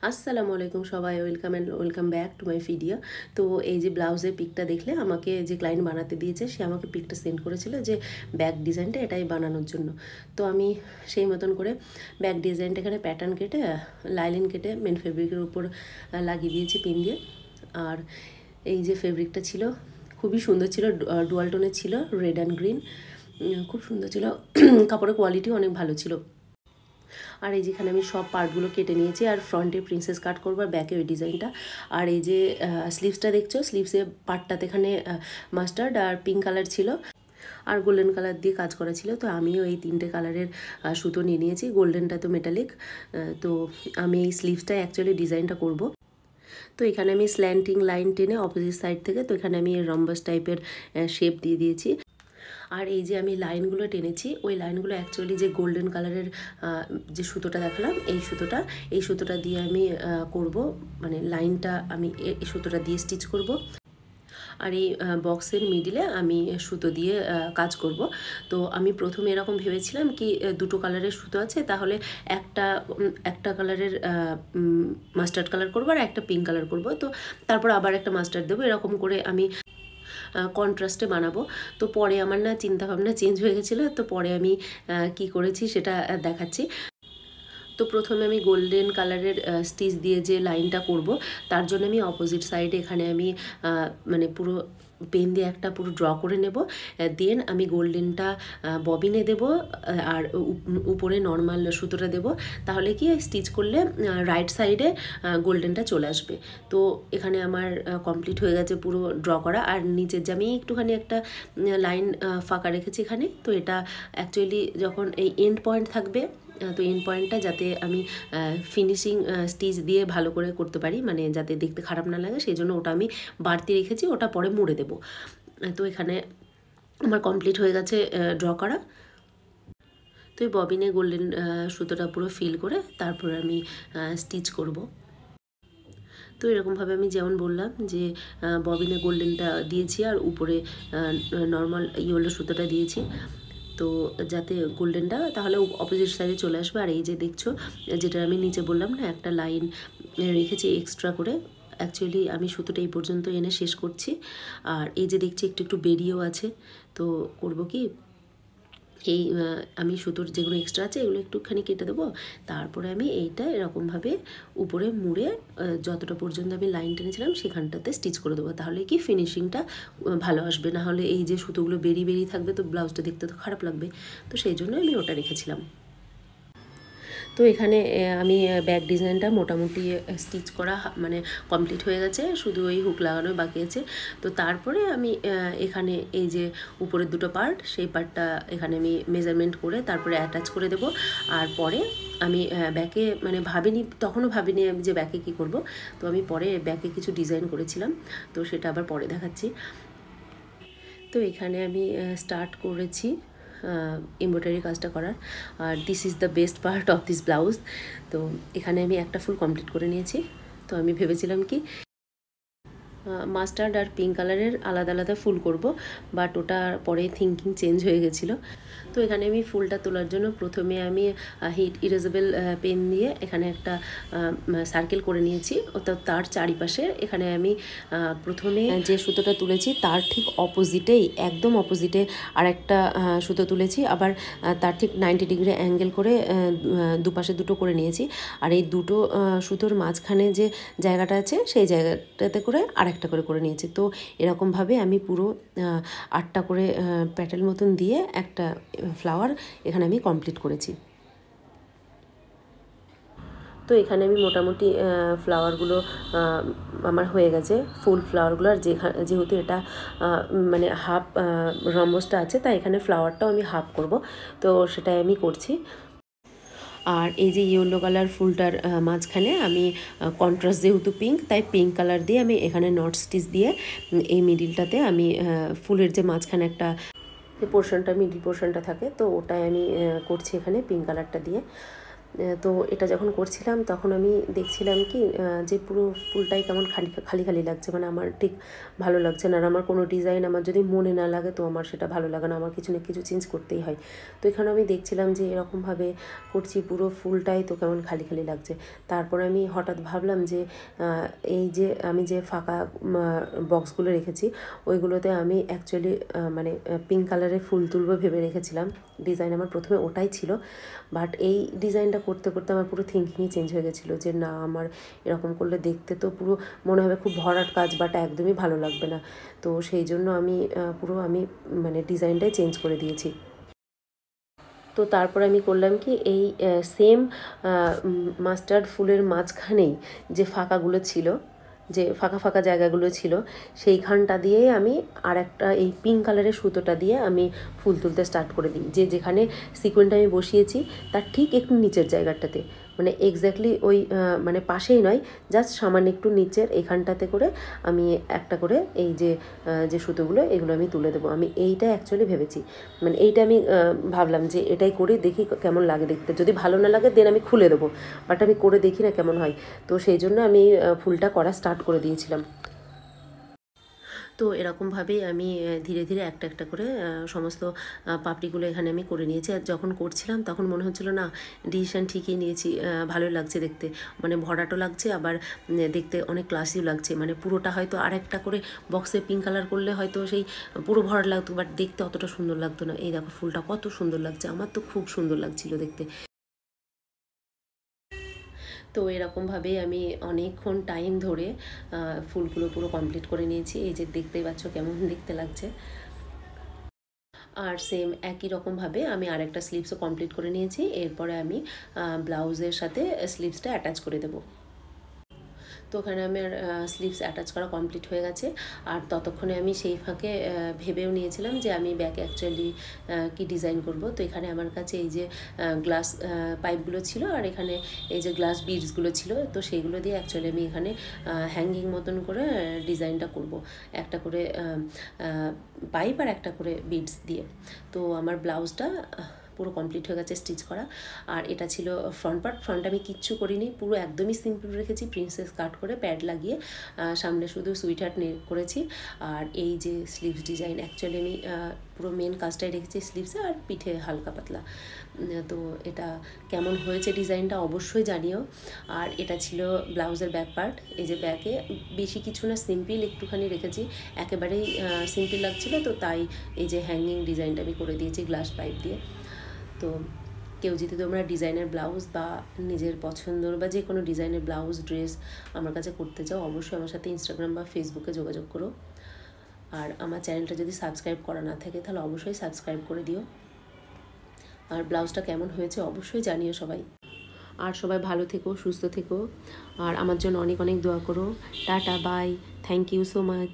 আসসালামু আলাইকুম সবাই, welcome back to my video. তো এই যে ব্লাউজের পিকটা দেখলে, আমাকে যে ক্লায়েন্ট বানাতে দিয়েছে সে আমাকে পিকটা সেন্ড করেছিল যে ব্যাক ডিজাইনটা এটাই বানানোর জন্য। তো আমি সেই মতন করে ব্যাক ডিজাইনটা এখানে প্যাটার্ন কেটে লাইলিন কেটে মেন ফেব্রিকের উপর লাগিয়ে দিয়েছি পিন দিয়ে। আর এই যে ফেব্রিকটা ছিল খুবই সুন্দর ছিল, ডুয়াল টোনের ছিল, রেড অ্যান্ড গ্রিন, খুব সুন্দর ছিল। কাপড়ের কোয়ালিটিও অনেক ভালো ছিল। আর এই যেখানে আমি সব পার্টগুলো কেটে নিয়েছি, আর ফ্রন্টে প্রিন্সেস কাট করবো আর ব্যাকে ওই ডিজাইনটা। আর এই যে স্লিভসটা দেখছো, স্লিভসের পার্টটাতে এখানে মাস্টার্ড আর পিঙ্ক কালার ছিল, আর গোল্ডেন কালার দিয়ে কাজ করা ছিল। তো আমিও এই তিনটে কালারের সুতো নিয়ে নিয়েছি। গোল্ডেনটা তো মেটালিক। তো আমি এই স্লিভসটাই অ্যাকচুয়ালি ডিজাইনটা করব। তো এখানে আমি স্ল্যান্টিং লাইন টেনে অপোজিট সাইড থেকে, তো এখানে আমি রম্বাস টাইপের শেপ দিয়ে দিয়েছি। আর এই যে আমি লাইনগুলো টেনেছি, ওই লাইনগুলো অ্যাকচুয়ালি যে গোল্ডেন কালারের যে সুতোটা দেখালাম, এই সুতোটা দিয়ে আমি করব, মানে লাইনটা আমি এই সুতোটা দিয়ে স্টিচ করব। আর এই বক্সের মিডিলে আমি সুতো দিয়ে কাজ করব। তো আমি প্রথমে এরকম ভেবেছিলাম কি দুটো কালারের সুতো আছে, তাহলে একটা কালারের মাস্টার্ড কালার করবো আর একটা পিঙ্ক কালার করব। তো তারপর আবার একটা মাস্টার্ড দেবো, এরকম করে আমি কন্ট্রাস্টে বানাবো। তো পরে আমার না চিন্তাভাবনা চেঞ্জ হয়ে গেছিলো। তো পরে আমি কি করেছি সেটা দেখাচ্ছি। তো প্রথমে আমি গোল্ডেন কালারের স্টিচ দিয়ে যে লাইনটা করব, তার জন্য আমি অপোজিট সাইডে এখানে আমি মানে পুরো পেন দিয়ে একটা পুরো ড্র করে নেব। দেন আমি গোল্ডেনটা ববিনে দেব আর উপরে নর্মাল সুতোটা দেব। তাহলে কি স্টিচ করলে রাইট সাইডে গোল্ডেনটা চলে আসবে। তো এখানে আমার কমপ্লিট হয়ে গেছে পুরো ড্র করা। আর নিচের যে আমি একটুখানি একটা লাইন ফাঁকা রেখেছি এখানে, তো এটা অ্যাকচুয়ালি যখন এই এন্ড পয়েন্ট থাকবে, তো এন্ড পয়েন্টটা যাতে আমি ফিনিশিং স্টিচ দিয়ে ভালো করে করতে পারি, মানে যাতে দেখতে খারাপ না লাগে, সেই জন্য ওটা আমি বাড়তি রেখেছি, ওটা পরে মুড়ে দেবো। তো এখানে আমার কমপ্লিট হয়ে গেছে ড্র করা। তো এই ববিনে গোল্ডেন সুতোটা পুরো ফিল করে তারপর আমি স্টিচ করব। তো এরকমভাবে আমি যেমন বললাম যে ববিনে গোল্ডেনটা দিয়েছি আর উপরে নর্মাল ইয়েলো সুতোটা দিয়েছি, তো যাতে গোল্ডেনটা তাহলে অপোজিট সাইডে চলে আসবে। আর এই যে দেখছো, যেটা আমি নিচে বললাম না, একটা লাইন রেখেছি এক্সট্রা করে, অ্যাকচুয়ালি আমি সুতোটা এই পর্যন্ত এনে শেষ করছি। আর এই যে দেখছি একটু একটু বেরিয়েও আছে। তো করবো কি, এই আমি সুতোর যেগুলো এক্সট্রা আছে এগুলো একটুখানি কেটে দেবো। তারপরে আমি এইটা এরকমভাবে উপরে মুড়ে যতটা পর্যন্ত আমি লাইন টেনেছিলাম সেখানটাতে স্টিচ করে দেবো। তাহলে কি ফিনিশিংটা ভালো আসবে। না হলে এই যে সুতোগুলো বেরিয়ে থাকবে, তো ব্লাউজটা দেখতে তো খারাপ লাগবে। তো সেই জন্য আমি ওটা রেখেছিলাম। তো এখানে আমি ব্যাক ডিজাইনটা মোটামুটি স্টিচ করা মানে কমপ্লিট হয়ে গেছে, শুধু ওই হুক লাগানো বাকি আছে। তো তারপরে আমি এখানে এই যে উপরের দুটো পার্ট, সেই পার্টটা এখানে আমি মেজারমেন্ট করে তারপরে অ্যাটাচ করে দেব। আর পরে আমি ব্যাকে মানে তখনও ভাবিনি আমি যে ব্যাকে কী করব। তো আমি পরে ব্যাকে কিছু ডিজাইন করেছিলাম, তো সেটা আবার পরে দেখাচ্ছি। তো এখানে আমি স্টার্ট করেছি এমব্রয়ডারি কাজটা করার। আর this is the best part of this blouse. তো এখানে আমি একটা ফুল কমপ্লিট করে নিয়েছি। তো আমি ভেবেছিলাম কি মাস্টার্ড আর পিঙ্ক কালারের আলাদা আলাদা ফুল করব, বাট ওটা পরে থিঙ্কিং চেঞ্জ হয়ে গেছিলো। তো এখানে আমি ফুলটা তোলার জন্য প্রথমে আমি হিট ইরেজেবল পেন দিয়ে এখানে একটা সার্কেল করে নিয়েছি। তার চারিপাশে এখানে আমি প্রথমে যে সুতোটা তুলেছি তার ঠিক অপোজিটেই, একদম অপোজিটে আর একটা সুতো তুলেছি। আবার তার ঠিক 90 ডিগ্রি অ্যাঙ্গেল করে দুপাশে দুটো করে নিয়েছি। আর এই দুটো সুতোর মাঝখানে যে জায়গাটা আছে সেই জায়গাটাতে করে আরেকটা করে নিয়েছি। তো এরকমভাবে আমি পুরো 8টা করে প্যাটেল মতন দিয়ে একটা ফ্লাওয়ার এখানে আমি কমপ্লিট করেছি। তো এখানে আমি মোটামুটি ফ্লাওয়ারগুলো আমার হয়ে গেছে, ফুল ফ্লাওয়ারগুলো। আর যেহেতু এটা মানে হাফ রম্বসটা আছে, তাই এখানে ফ্লাওয়ারটাও আমি হাফ করব, তো সেটাই আমি করছি। আর এই যে ইয়েলো কালার ফুলটার মাঝখানে আমি কন্ট্রাস্ট, যেহেতু পিঙ্ক, তাই পিঙ্ক কালার দিয়ে আমি এখানে নট স্টিচ দিয়ে এই মিডিলটাতে আমি ফুলের যে মাঝখানে একটা যে পোর্শনটা, মিডিল পোর্শনটা থাকে, তো ওটাই আমি করছি এখানে পিঙ্ক কালারটা দিয়ে। তো এটা যখন করছিলাম তখন আমি দেখছিলাম কি যে পুরো ফুলটাই কেমন খালি খালি খালি লাগছে, মানে আমার ঠিক ভালো লাগছে না। আর আমার কোনো ডিজাইন আমার যদি মনে না লাগে তো আমার সেটা ভালো লাগে না, আমার কিছু না কিছু চেঞ্জ করতেই হয়। তো এখানে আমি দেখছিলাম যে এরকমভাবে করছি পুরো ফুলটাই তো কেমন খালি খালি লাগছে। তারপর আমি হঠাৎ ভাবলাম যে এই যে আমি যে ফাঁকা বক্সগুলো রেখেছি ওইগুলোতে আমি অ্যাকচুয়ালি মানে পিঙ্ক কালারের ফুল তুলবো ভেবে রেখেছিলাম। ডিজাইন আমার প্রথমে ওটাই ছিল, বাট এই ডিজাইনটা করতে করতে আমার পুরো থিঙ্কিংই চেঞ্জ হয়ে গেছিলো যে না, আমার এরকম করলে দেখতে তো পুরো মনে হবে খুব ভরাট কাজ, বাট একদমই ভালো লাগবে না। তো সেই জন্য আমি মানে ডিজাইনটাই চেঞ্জ করে দিয়েছি। তো তারপর আমি করলাম কি, এই সেম মাস্টার্ড ফুলের মাঝখানেই যে ফাঁকাগুলো ছিল, যে ফাঁকা ফাঁকা জায়গাগুলো ছিল, সেইখানটা দিয়েই আমি আর একটা এই পিঙ্ক কালারের সুতোটা দিয়ে আমি ফুল তুলতে স্টার্ট করে দিই। যে যেখানে সিকোয়েন্সটা আমি বসিয়েছি তার ঠিক একটু নিচের জায়গাটাতে, মানে এক্স্যাক্টলি ওই মানে পাশেই নয়, জাস্ট সামান্য একটু নিচের এখানটাতে করে আমি একটা করে এই যে সুতোগুলো এগুলো আমি তুলে দেবো। আমি এইটা অ্যাকচুয়ালি ভেবেছি, মানে এইটা আমি ভাবলাম যে এটাই করে দেখি কেমন লাগে দেখতে। যদি ভালো না লাগে দেন আমি খুলে দেবো, বাট আমি করে দেখি না কেমন হয়। তো সেই জন্য আমি ফুলটা করা স্টার্ট করে দিয়েছিলাম। তো এরকমভাবেই আমি ধীরে ধীরে একটা একটা করে সমস্ত পাপড়িগুলো এখানে আমি করে নিয়েছি। আর যখন করছিলাম তখন মনে হচ্ছিলো না, ডিসিশান ঠিকই নিয়েছি, ভালোই লাগছে দেখতে, মানে ভরাটও লাগছে, আবার দেখতে অনেক ক্লাসিও লাগছে। মানে পুরোটা হয়তো আর একটা করে বক্সে পিঙ্ক কালার করলে হয়তো সেই পুরো ভরাট লাগতো, বাট দেখতে অতটা সুন্দর লাগতো না। এই দেখো ফুলটা কত সুন্দর লাগছে, আমার তো খুব সুন্দর লাগছিল দেখতে। তো এরকমভাবেই আমি অনেকক্ষণ টাইম ধরে ফুলগুলো পুরো কমপ্লিট করে নিয়েছি। এই যে দেখতেই পাচ্ছ কেমন দেখতে লাগছে। আর সেম একই রকমভাবে আমি আরেকটা স্লিভসও কমপ্লিট করে নিয়েছি। এরপরে আমি ব্লাউজের সাথে স্লিভসটা অ্যাটাচ করে দেবো। তো ওখানে আমার স্লিভস অ্যাটাচ করা কমপ্লিট হয়ে গেছে। আর ততক্ষণে আমি সেই ফাঁকে ভেবেও নিয়েছিলাম যে আমি ব্যাকে অ্যাকচুয়ালি কি ডিজাইন করব। তো এখানে আমার কাছে এই যে গ্লাস পাইপগুলো ছিল, আর এখানে এই যে গ্লাস বিডসগুলো ছিল, তো সেইগুলো দিয়ে অ্যাকচুয়ালি আমি এখানে হ্যাঙ্গিং মতন করে ডিজাইনটা করব, একটা করে পাইপ আর একটা করে বিডস দিয়ে। তো আমার ব্লাউজটা পুরো কমপ্লিট হয়ে গেছে স্টিচ করা। আর এটা ছিল ফ্রন্ট পার্ট। ফ্রন্ট আমি কিচ্ছু করিনি, পুরো একদমই সিম্পল রেখেছি, প্রিন্সেস কাট করে প্যাড লাগিয়ে সামনে শুধু সুইট হার্ট করেছি। আর এই যে স্লিভস ডিজাইন, অ্যাকচুয়ালি আমি পুরো মেন কাজটাই রেখেছি স্লিভসে, আর পিঠে হালকা পাতলা। তো এটা কেমন হয়েছে ডিজাইনটা অবশ্যই জানিও। আর এটা ছিল ব্লাউজের ব্যাক পার্ট। এই যে ব্যাকে বেশি কিছু না, সিম্পল একটুখানি রেখেছি, একেবারেই সিম্পল লাগছিলো, তো তাই এই যে হ্যাঙ্গিং ডিজাইনটা আমি করে দিয়েছি গ্লাস পাইপ দিয়ে। তো কেউ যদি তোমরা ডিজাইনের ব্লাউজ বা নিজের পছন্দর বা যে কোনো ডিজাইনের ব্লাউজ ড্রেস আমার কাছে করতে চাও, অবশ্যই আমার সাথে ইনস্টাগ্রাম বা ফেসবুকে যোগাযোগ করো। আর আমার চ্যানেলটা যদি সাবস্ক্রাইব করা না থাকে তাহলে অবশ্যই সাবস্ক্রাইব করে দিও। আর ব্লাউজটা কেমন হয়েছে অবশ্যই জানিও সবাই। আর সবাই ভালো থেকো, সুস্থ থেকো, আর আমার জন্য অনেক অনেক দোয়া করো। Tata, bye, thank you so much.